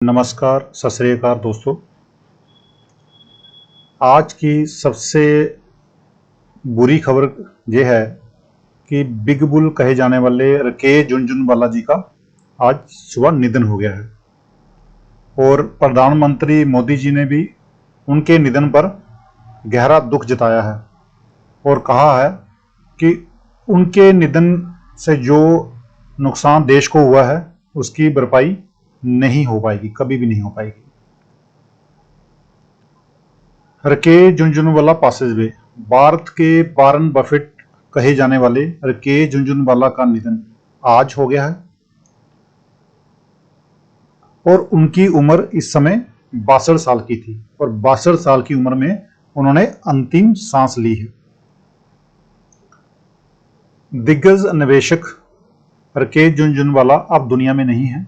नमस्कार, सत श्री अकाल दोस्तों। आज की सबसे बुरी खबर ये है कि बिग बुल कहे जाने वाले राकेश झुनझुनवाला जी का आज सुबह निधन हो गया है और प्रधानमंत्री मोदी जी ने भी उनके निधन पर गहरा दुख जताया है और कहा है कि उनके निधन से जो नुकसान देश को हुआ है उसकी भरपाई नहीं हो पाएगी, कभी भी नहीं हो पाएगी। राकेश झुनझुनवाला पासेज वे। भारत के वॉरेन बफेट कहे जाने वाले राकेश झुनझुनवाला का निधन आज हो गया है और उनकी उम्र इस समय 62 साल की थी और 62 साल की उम्र में उन्होंने अंतिम सांस ली है। दिग्गज निवेशक राकेश झुनझुनवाला अब दुनिया में नहीं है।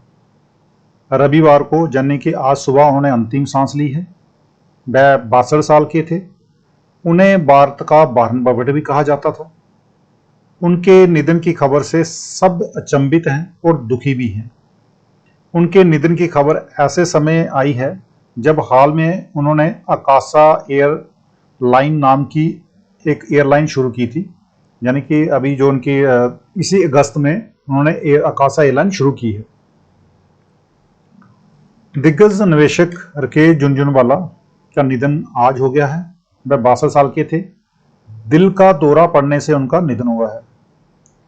रविवार को यानी कि आज सुबह उन्होंने अंतिम सांस ली है। वह 62 साल के थे। उन्हें भारत का वॉरेन बफेट भी कहा जाता था। उनके निधन की खबर से सब अचंभित हैं और दुखी भी हैं। उनके निधन की खबर ऐसे समय आई है जब हाल में उन्होंने आकाशा एयरलाइन नाम की एक एयरलाइन शुरू की थी, यानी कि अभी जो उनकी इसी अगस्त में उन्होंने आकाशा एयरलाइन शुरू की है। दिग्गज निवेशक राकेश झुनझुनवाला का निधन आज हो गया है। वह 62 साल के थे। दिल का दौरा पड़ने से उनका निधन हुआ है।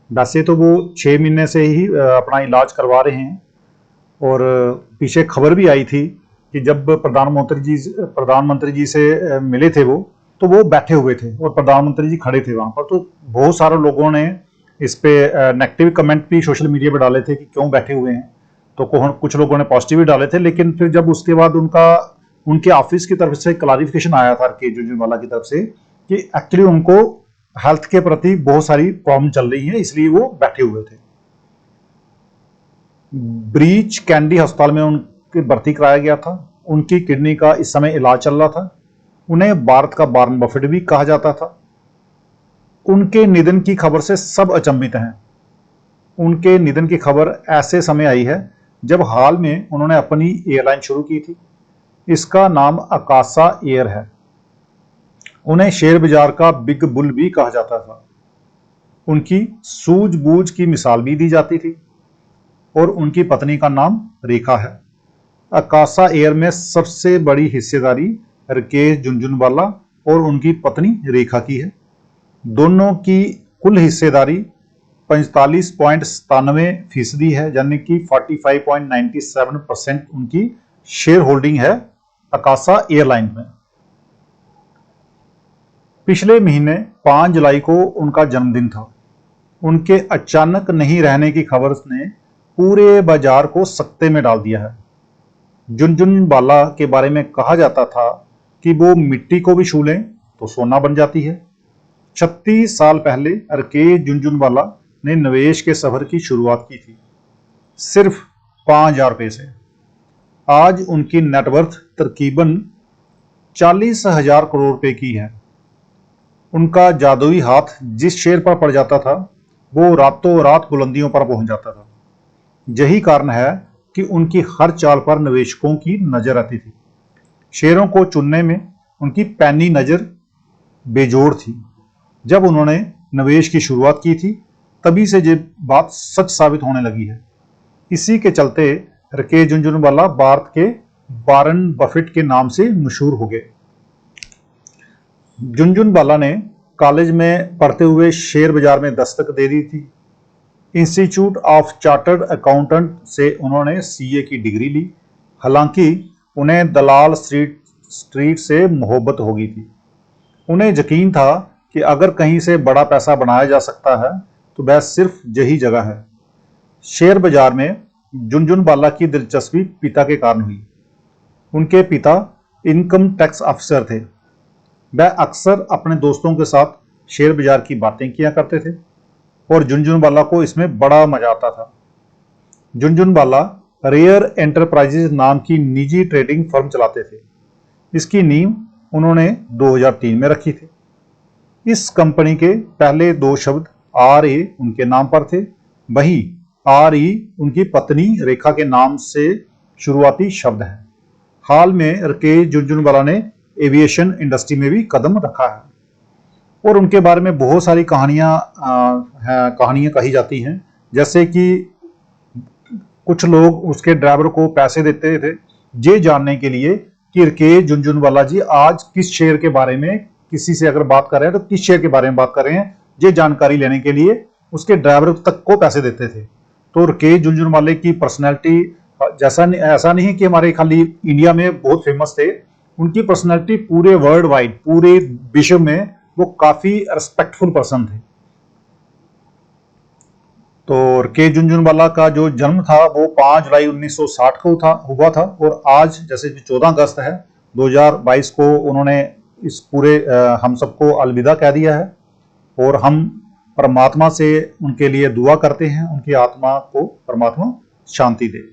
वैसे तो वो 6 महीने से ही अपना इलाज करवा रहे हैं और पीछे खबर भी आई थी कि जब प्रधानमंत्री जी से मिले थे तो वो बैठे हुए थे और प्रधानमंत्री जी खड़े थे वहां पर। तो बहुत सारे लोगों ने इस पे नेगेटिव कमेंट भी सोशल मीडिया पे डाले थे कि क्यों बैठे हुए हैं, तो कुछ लोगों ने पॉजिटिव भी डाले थे। लेकिन फिर जब उसके बाद उनके ऑफिस की तरफ से क्लैरिफिकेशन आया था राकेश झुनझुनवाला की तरफ से कि एक्चुअली उनको हेल्थ के प्रति बहुत सारी प्रॉब्लम चल रही है, इसलिए वो बैठे हुए थे। ब्रीच कैंडी अस्पताल में उनकी भर्ती कराया गया था। उनकी किडनी का इस समय इलाज चल रहा था। उन्हें भारत का वॉरेन बफेट भी कहा जाता था। उनके निधन की खबर से सब अचंभित हैं। उनके निधन की खबर ऐसे समय आई है जब हाल में उन्होंने अपनी एयरलाइन शुरू की थी। इसका नाम आकाशा एयर है। उन्हें शेयर बाजार का बिग बुल भी कहा जाता था। उनकी सूझबूझ की मिसाल भी दी जाती थी और उनकी पत्नी का नाम रेखा है। आकाशा एयर में सबसे बड़ी हिस्सेदारी राकेश झुनझुनवाला और उनकी पत्नी रेखा की है। दोनों की कुल हिस्सेदारी 45.97% है, यानी कि 45.97% उनकी शेयर होल्डिंग है आकाशा एयरलाइन में। पिछले महीने 5 जुलाई को उनका जन्मदिन था। उनके अचानक नहीं रहने की खबर ने पूरे बाजार को सकते में डाल दिया है। झुनझुनवाला के बारे में कहा जाता था कि वो मिट्टी को भी छू लें तो सोना बन जाती है। 36 साल पहले राकेश झुनझुनवाला ने निवेश के सफर की शुरुआत की थी, सिर्फ 5,000 रुपये से। आज उनकी नेटवर्थ तकरीबन 40,000 करोड़ रुपए की है। उनका जादुई हाथ जिस शेयर पर पड़ जाता था वो रातों रात बुलंदियों पर पहुंच जाता था। यही कारण है कि उनकी हर चाल पर निवेशकों की नजर आती थी। शेयरों को चुनने में उनकी पैनी नजर बेजोड़ थी। जब उन्होंने निवेश की शुरुआत की थी तभी से ये बात सच साबित होने लगी है। इसी के चलते राकेश झुनझुनवाला भारत के वॉरेन बफेट के नाम से मशहूर हो गए। झुनझुनवाला ने कॉलेज में पढ़ते हुए शेयर बाजार में दस्तक दे दी थी। इंस्टीट्यूट ऑफ चार्टर्ड अकाउंटेंट से उन्होंने सीए की डिग्री ली। हालांकि उन्हें दलाल स्ट्रीट से मोहब्बत हो गई थी। उन्हें यकीन था कि अगर कहीं से बड़ा पैसा बनाया जा सकता है तो वह सिर्फ यही जगह है। शेयर बाजार में झुनझुनवाला की दिलचस्पी पिता के कारण हुई। उनके पिता इनकम टैक्स अफसर थे। वह अक्सर अपने दोस्तों के साथ शेयर बाजार की बातें किया करते थे और झुनझुनवाला को इसमें बड़ा मजा आता था। झुनझुनवाला रेयर एंटरप्राइजेज नाम की निजी ट्रेडिंग फर्म चलाते थे। इसकी नींव उन्होंने 2003 में रखी थी। इस कंपनी के पहले 2 शब्द RA उनके नाम पर थे। वहीं RE उनकी पत्नी रेखा के नाम से शुरुआती शब्द है। हाल में राकेश झुनझुनवाला ने एविएशन इंडस्ट्री में भी कदम रखा है और उनके बारे में बहुत सारी कहानियां कही जाती हैं। जैसे कि कुछ लोग उसके ड्राइवर को पैसे देते थे ये जानने के लिए कि राकेश झुनझुनवाला जी आज किस शेयर के बारे में, किसी से अगर बात कर रहे हैं तो किस शेयर के बारे में बात कर रहे हैं, ये जानकारी लेने के लिए उसके ड्राइवर तक को पैसे देते थे। तो राकेश झुनझुनवाले की पर्सनैलिटी ऐसा नहीं कि हमारे खाली इंडिया में बहुत फेमस थे, उनकी पर्सनैलिटी पूरे वर्ल्ड वाइड, पूरे विश्व में वो काफी रिस्पेक्टफुल पर्सन थे। तो राकेश झुनझुनवाला का जो जन्म था वो 5 जुलाई 1960 को हुआ था और आज जैसे 14 अगस्त है 2022 को उन्होंने इस पूरे हम सबको अलविदा कह दिया है। और हम परमात्मा से उनके लिए दुआ करते हैं, उनकी आत्मा को परमात्मा शांति दे।